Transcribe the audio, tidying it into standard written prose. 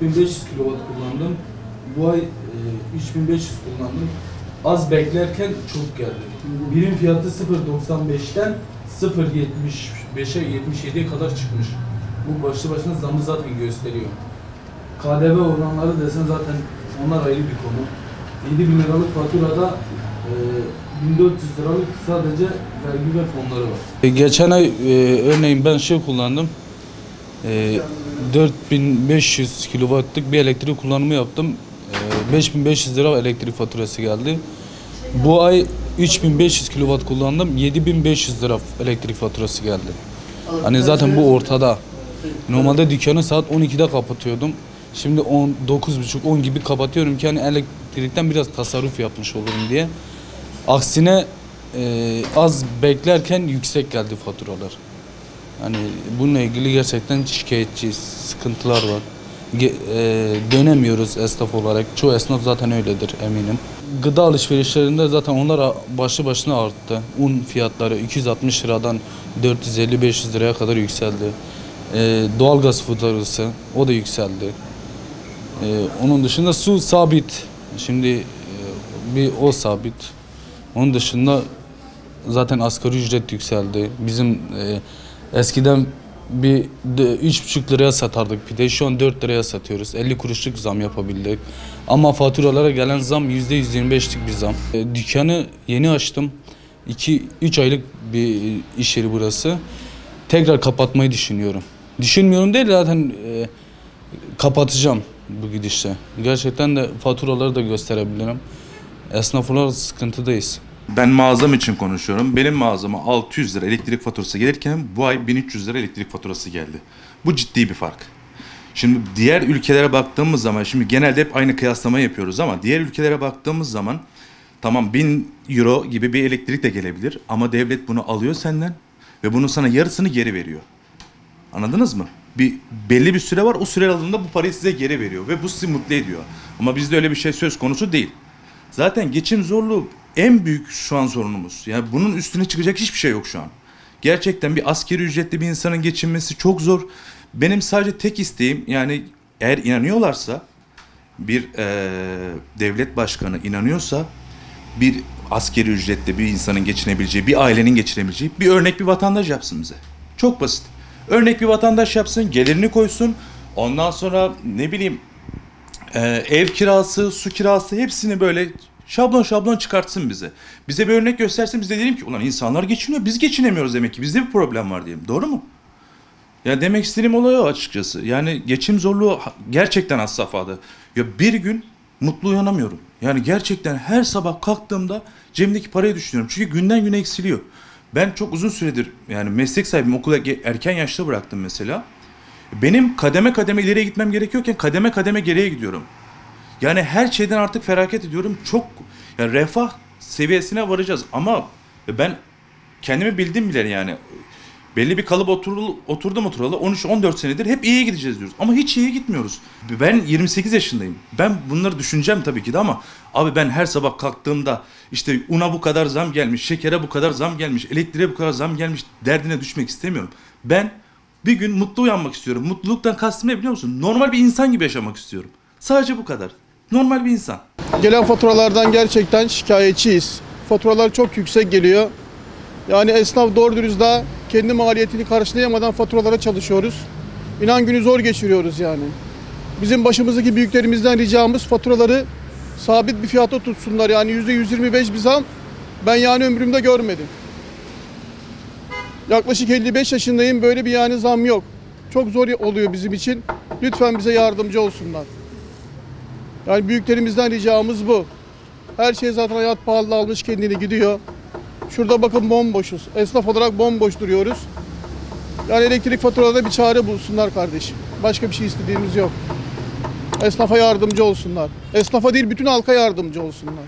4500 kW kullandım. Bu ay 3500 kullandım. Az beklerken çok geldi. Birim fiyatı 0.95'ten 0.75'e 77'ye kadar çıkmış. Bu başlı başına zamı zaten gösteriyor. KDV oranları desen zaten onlar ayrı bir konu. 7.000 liralık faturada 1400 liralık sadece vergi ve fonları var. Geçen ay örneğin ben kullandım. 4500 kW'lık bir elektrik kullanımı yaptım. 5500 lira elektrik faturası geldi. Bu ay 3500 kW kullandım. 7500 lira elektrik faturası geldi. Hani zaten bu ortada. Normalde dükkanı saat 12'de kapatıyordum. Şimdi 9.30-10 gibi kapatıyorum ki hani elektrikten biraz tasarruf yapmış olurum diye. Aksine az beklerken yüksek geldi faturalar. Hani bununla ilgili gerçekten şikayetçiyiz, sıkıntılar var. Dönemiyoruz esnaf olarak. Çoğu esnaf zaten öyledir eminim. Gıda alışverişlerinde zaten onlar başlı başına arttı. Un fiyatları 260 liradan 450-500 liraya kadar yükseldi. Doğalgaz faturası o da yükseldi. Onun dışında su sabit. Şimdi bir o sabit. Onun dışında zaten asgari ücret yükseldi. Bizim eskiden bir 3,5 liraya satardık pideyi. Şu an 4 liraya satıyoruz. 50 kuruşluk zam yapabildik. Ama faturalara gelen zam %125'lik bir zam. Dükkanı yeni açtım. 2-3 aylık bir iş yeri burası. Tekrar kapatmayı düşünüyorum. Düşünmüyorum değil zaten kapatacağım bu gidişle. Gerçekten de faturaları da gösterebilirim. Esnaf olarak sıkıntıdayız. Ben mağazam için konuşuyorum. Benim mağazama 600 lira elektrik faturası gelirken bu ay 1300 lira elektrik faturası geldi. Bu ciddi bir fark. Şimdi diğer ülkelere baktığımız zaman, şimdi genelde hep aynı kıyaslama yapıyoruz ama diğer ülkelere baktığımız zaman tamam 1000 euro gibi bir elektrik de gelebilir ama devlet bunu alıyor senden ve bunun sana yarısını geri veriyor. Anladınız mı? Belli bir süre var, o süre aralığında bu parayı size geri veriyor ve bu sizi mutlu ediyor. Ama bizde öyle bir şey söz konusu değil. Zaten geçim zorluğu en büyük şu an sorunumuz. Yani bunun üstüne çıkacak hiçbir şey yok şu an. Gerçekten bir asgari ücretli bir insanın geçinmesi çok zor. Benim sadece tek isteğim, yani eğer inanıyorlarsa, bir devlet başkanı inanıyorsa bir asgari ücretli bir insanın geçinebileceği, bir ailenin geçinebileceği bir örnek bir vatandaş yapsın bize. Çok basit. Örnek bir vatandaş yapsın, gelirini koysun. Ondan sonra ne bileyim ev kirası, su kirası hepsini böyle şablon şablon çıkartsın bize. Bize bir örnek göstersin, biz de diyelim ki ulan insanlar geçiniyor, biz geçinemiyoruz demek ki, bizde bir problem var diyelim. Doğru mu? Ya demek istediğim olay o açıkçası. Yani geçim zorluğu gerçekten has safhada. Ya bir gün mutlu uyanamıyorum. Yani gerçekten her sabah kalktığımda cebimdeki parayı düşünüyorum. Çünkü günden güne eksiliyor. Ben çok uzun süredir yani meslek sahibim, okula erken yaşta bıraktım mesela. Benim kademe kademe ileriye gitmem gerekiyorken kademe kademe geriye gidiyorum. Yani her şeyden artık feragat ediyorum. Çok yani refah seviyesine varacağız ama ben kendimi bildim bile yani. Belli bir kalıp oturdum oturalı 13-14 senedir hep iyiye gideceğiz diyoruz. Ama hiç iyiye gitmiyoruz. Ben 28 yaşındayım. Ben bunları düşüneceğim tabii ki de ama abi ben her sabah kalktığımda işte una bu kadar zam gelmiş, şekere bu kadar zam gelmiş, elektriğe bu kadar zam gelmiş derdine düşmek istemiyorum. Ben bir gün mutlu uyanmak istiyorum. Mutluluktan kastım ne biliyor musun? Normal bir insan gibi yaşamak istiyorum. Sadece bu kadar. Normal bir insan. Gelen faturalardan gerçekten şikayetçiyiz. Faturalar çok yüksek geliyor. Yani esnaf doğru dürüst daha kendi maliyetini karşılayamadan faturalara çalışıyoruz. İnan günü zor geçiriyoruz yani. Bizim başımızdaki büyüklerimizden ricamız faturaları sabit bir fiyata tutsunlar. Yani %125 bir zam ben yani ömrümde görmedim. Yaklaşık 55 yaşındayım, böyle bir yani zam yok. Çok zor oluyor bizim için. Lütfen bize yardımcı olsunlar. Yani büyüklerimizden ricamız bu. Her şey zaten hayat pahalı almış kendini gidiyor. Şurada bakın bomboşuz. Esnaf olarak bomboş duruyoruz. Yani elektrik faturalarına bir çare bulsunlar kardeşim. Başka bir şey istediğimiz yok. Esnafa yardımcı olsunlar. Esnafa değil bütün halka yardımcı olsunlar.